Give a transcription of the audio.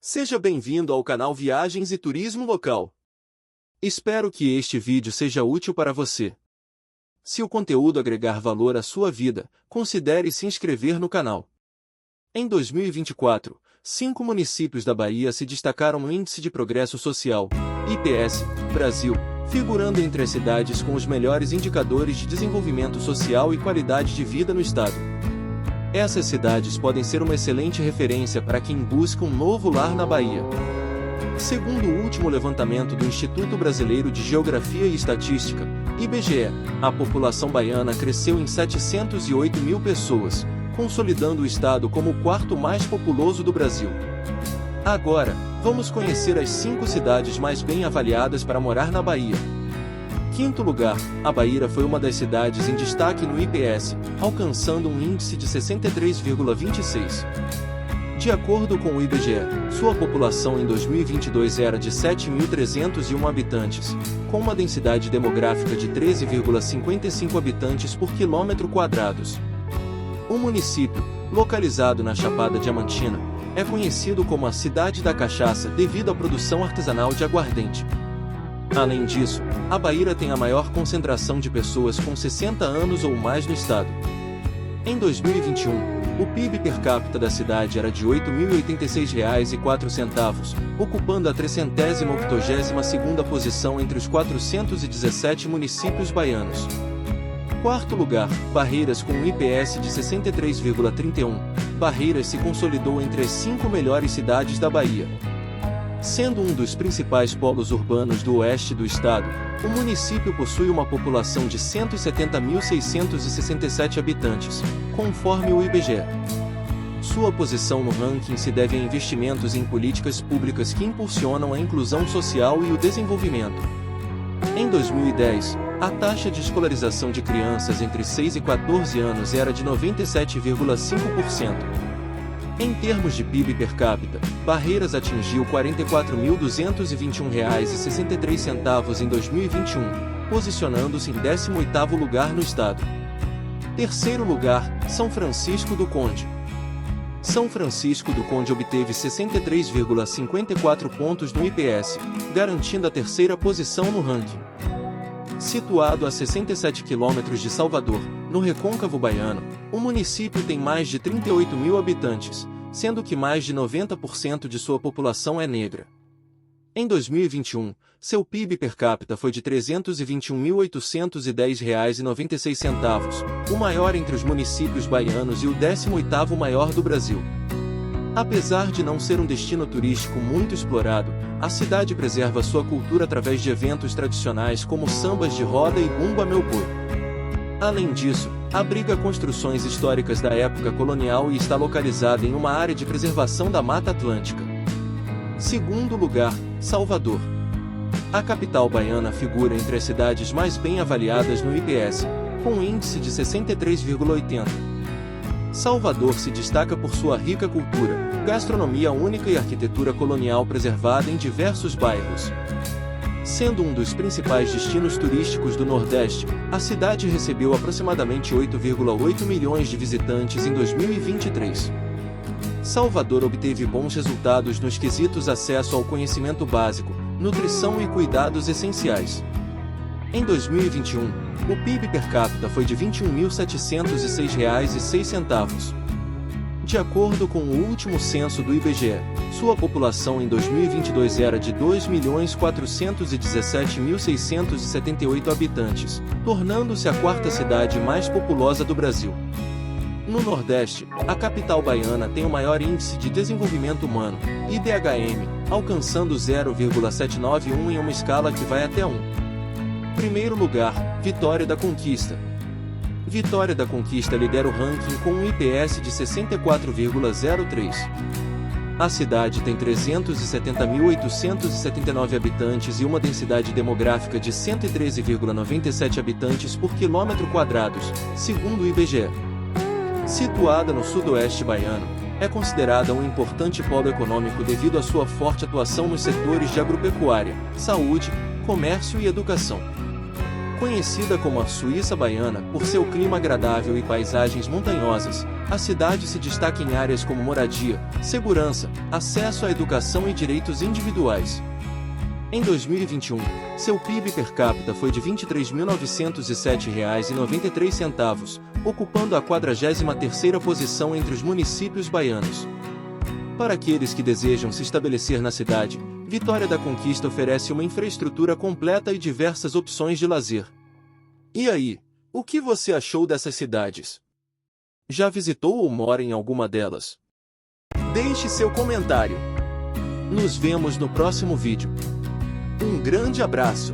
Seja bem-vindo ao canal Viagens e Turismo Local. Espero que este vídeo seja útil para você. Se o conteúdo agregar valor à sua vida, considere se inscrever no canal. Em 2024, 5 municípios da Bahia se destacaram no Índice de Progresso Social, IPS, Brasil, figurando entre as cidades com os melhores indicadores de desenvolvimento social e qualidade de vida no estado. Essas cidades podem ser uma excelente referência para quem busca um novo lar na Bahia. Segundo o último levantamento do Instituto Brasileiro de Geografia e Estatística, IBGE, a população baiana cresceu em 708 mil pessoas, consolidando o estado como o quarto mais populoso do Brasil. Agora, vamos conhecer as 5 cidades mais bem avaliadas para morar na Bahia. Quinto lugar, a Bahia foi uma das cidades em destaque no IPS, alcançando um índice de 63,26. De acordo com o IBGE, sua população em 2022 era de 7.301 habitantes, com uma densidade demográfica de 13,55 habitantes por quilômetro quadrados. O município, localizado na Chapada Diamantina, é conhecido como a Cidade da Cachaça devido à produção artesanal de aguardente. Além disso, a Bahia tem a maior concentração de pessoas com 60 anos ou mais no estado. Em 2021, o PIB per capita da cidade era de R$ 8.086,04, ocupando a 382ª posição entre os 417 municípios baianos. Quarto lugar, Barreiras com um IPS de 63,31. Barreiras se consolidou entre as 5 melhores cidades da Bahia. Sendo um dos principais polos urbanos do oeste do estado, o município possui uma população de 170.667 habitantes, conforme o IBGE. Sua posição no ranking se deve a investimentos em políticas públicas que impulsionam a inclusão social e o desenvolvimento. Em 2010, a taxa de escolarização de crianças entre 6 e 14 anos era de 97,5%. Em termos de PIB per capita, Barreiras atingiu R$ 44.221,63 em 2021, posicionando-se em 18º lugar no estado. Terceiro lugar, São Francisco do Conde. São Francisco do Conde obteve 63,54 pontos no IPS, garantindo a terceira posição no ranking. Situado a 67 quilômetros de Salvador, no recôncavo baiano, o município tem mais de 38 mil habitantes, sendo que mais de 90% de sua população é negra. Em 2021, seu PIB per capita foi de R$ 321.810,96, o maior entre os municípios baianos e o 18º maior do Brasil. Apesar de não ser um destino turístico muito explorado, a cidade preserva sua cultura através de eventos tradicionais como sambas de roda e bumba meu boi. Além disso, abriga construções históricas da época colonial e está localizada em uma área de preservação da Mata Atlântica. Segundo lugar, Salvador. A capital baiana figura entre as cidades mais bem avaliadas no IPS, com um índice de 63,80. Salvador se destaca por sua rica cultura, gastronomia única e arquitetura colonial preservada em diversos bairros. Sendo um dos principais destinos turísticos do Nordeste, a cidade recebeu aproximadamente 8,8 milhões de visitantes em 2023. Salvador obteve bons resultados nos quesitos acesso ao conhecimento básico, nutrição e cuidados essenciais. Em 2021, o PIB per capita foi de R$ 21.706,06. De acordo com o último censo do IBGE, sua população em 2022 era de 2.417.678 habitantes, tornando-se a quarta cidade mais populosa do Brasil. No Nordeste, a capital baiana tem o maior índice de desenvolvimento humano, IDHM, alcançando 0,791 em uma escala que vai até 1. Primeiro lugar, Vitória da Conquista. Vitória da Conquista lidera o ranking com um IPS de 64,03. A cidade tem 370.879 habitantes e uma densidade demográfica de 113,97 habitantes por quilômetro quadrados, segundo o IBGE. Situada no sudoeste baiano, é considerada um importante polo econômico devido à sua forte atuação nos setores de agropecuária, saúde, comércio e educação. Conhecida como a Suíça Baiana por seu clima agradável e paisagens montanhosas, a cidade se destaca em áreas como moradia, segurança, acesso à educação e direitos individuais. Em 2021, seu PIB per capita foi de R$ 23.907,93, ocupando a 43ª posição entre os municípios baianos. Para aqueles que desejam se estabelecer na cidade, Vitória da Conquista oferece uma infraestrutura completa e diversas opções de lazer. E aí, o que você achou dessas cidades? Já visitou ou mora em alguma delas? Deixe seu comentário. Nos vemos no próximo vídeo. Um grande abraço!